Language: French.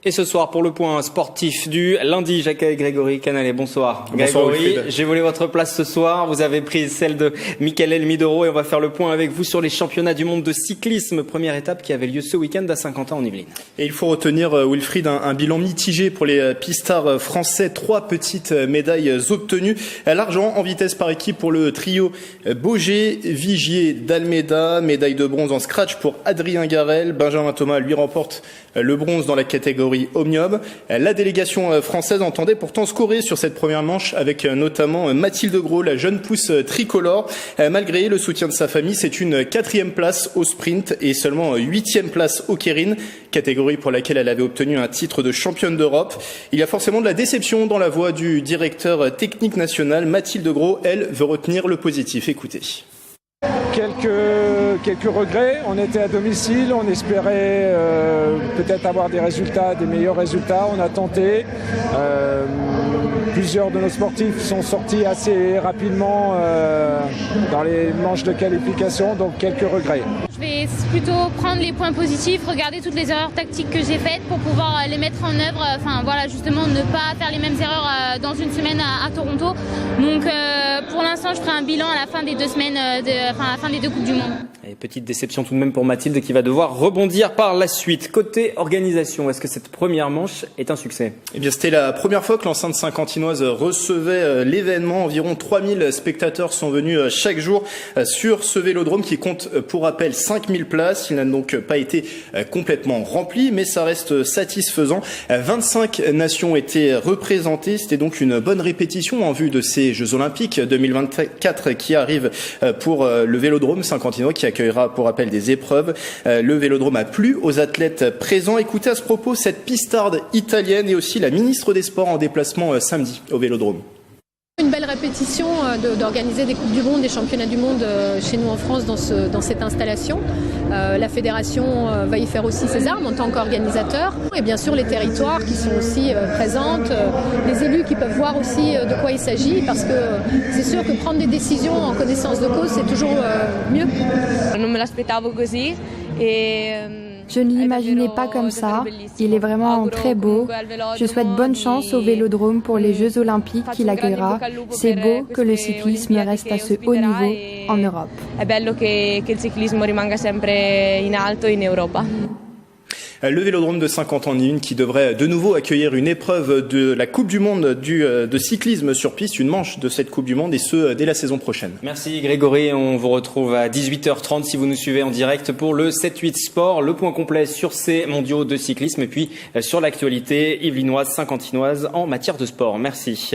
Et ce soir, pour le point sportif du lundi, j'accueille Grégory Canallet. Bonsoir. Bonsoir Grégory, j'ai volé votre place ce soir. Vous avez pris celle de Mickaël Midoro et on va faire le point avec vous sur les championnats du monde de cyclisme. Première étape qui avait lieu ce week-end à Saint-Quentin en Yvelines. Et il faut retenir, Wilfried, un bilan mitigé pour les pistards français. 3 petites médailles obtenues. L'argent en vitesse par équipe pour le trio Boger, Vigier, d'Almeida. Médaille de bronze en scratch pour Adrien Garel. Benjamin Thomas lui remporte le bronze dans la catégorie Omnium. La délégation française entendait pourtant scorer sur cette première manche avec notamment Mathilde Gros, la jeune pousse tricolore. Malgré le soutien de sa famille, c'est une 4e place au sprint et seulement 8e place au Keirin, catégorie pour laquelle elle avait obtenu un titre de championne d'Europe. Il y a forcément de la déception dans la voix du directeur technique national. Mathilde Gros, elle, veut retenir le positif. Écoutez. Quelques regrets, on était à domicile, on espérait peut-être avoir des meilleurs résultats, on a tenté. Plusieurs de nos sportifs sont sortis assez rapidement dans les manches de qualification, donc quelques regrets. Je vais plutôt prendre les points positifs, regarder toutes les erreurs tactiques que j'ai faites pour pouvoir les mettre en œuvre, justement ne pas faire les mêmes erreurs dans une semaine à Toronto. Donc pour l'instant je ferai un bilan à la fin des 2 semaines, à la fin des 2 Coupes du Monde. Et petite déception tout de même pour Mathilde qui va devoir rebondir par la suite. Côté organisation, est-ce que cette première manche est un succès ? Eh bien, c'était la première fois que l'enceinte saint-quentinoise recevait l'événement. Environ 3000 spectateurs sont venus chaque jour sur ce vélodrome qui compte, pour rappel, 5000 places. Il n'a donc pas été complètement rempli, mais ça reste satisfaisant. 25 nations étaient représentées. C'était donc une bonne répétition en vue de ces Jeux Olympiques 2024 qui arrivent pour le vélodrome saint-quentinois qui accueillera, pour rappel, des épreuves. Le vélodrome a plu aux athlètes présents. Écoutez à ce propos cette pistarde italienne et aussi la ministre des Sports en déplacement samedi au vélodrome. Une belle répétition d'organiser des Coupes du Monde, des Championnats du Monde chez nous en France dans cette installation. La fédération va y faire aussi ses armes en tant qu'organisateur. Et bien sûr les territoires qui sont aussi présentes, les élus qui peuvent voir aussi de quoi il s'agit parce que c'est sûr que prendre des décisions en connaissance de cause c'est toujours mieux. Non me l'aspettavo così et je ne l'imaginais pas comme ça. Il est vraiment très beau. Je souhaite bonne chance au Vélodrome pour les Jeux Olympiques qu'il accueillera. C'est beau que le cyclisme reste à ce haut niveau en Europe. È bello che il ciclismo rimanga sempre in alto in Europa. Le vélodrome de Saint-Quentin qui devrait de nouveau accueillir une épreuve de la Coupe du Monde de cyclisme sur piste, une manche de cette Coupe du Monde et ce dès la saison prochaine. Merci Grégory, on vous retrouve à 18h30 si vous nous suivez en direct pour le 7-8 Sport, le point complet sur ces mondiaux de cyclisme et puis sur l'actualité yvelinoise, saint-quentinoise en matière de sport. Merci.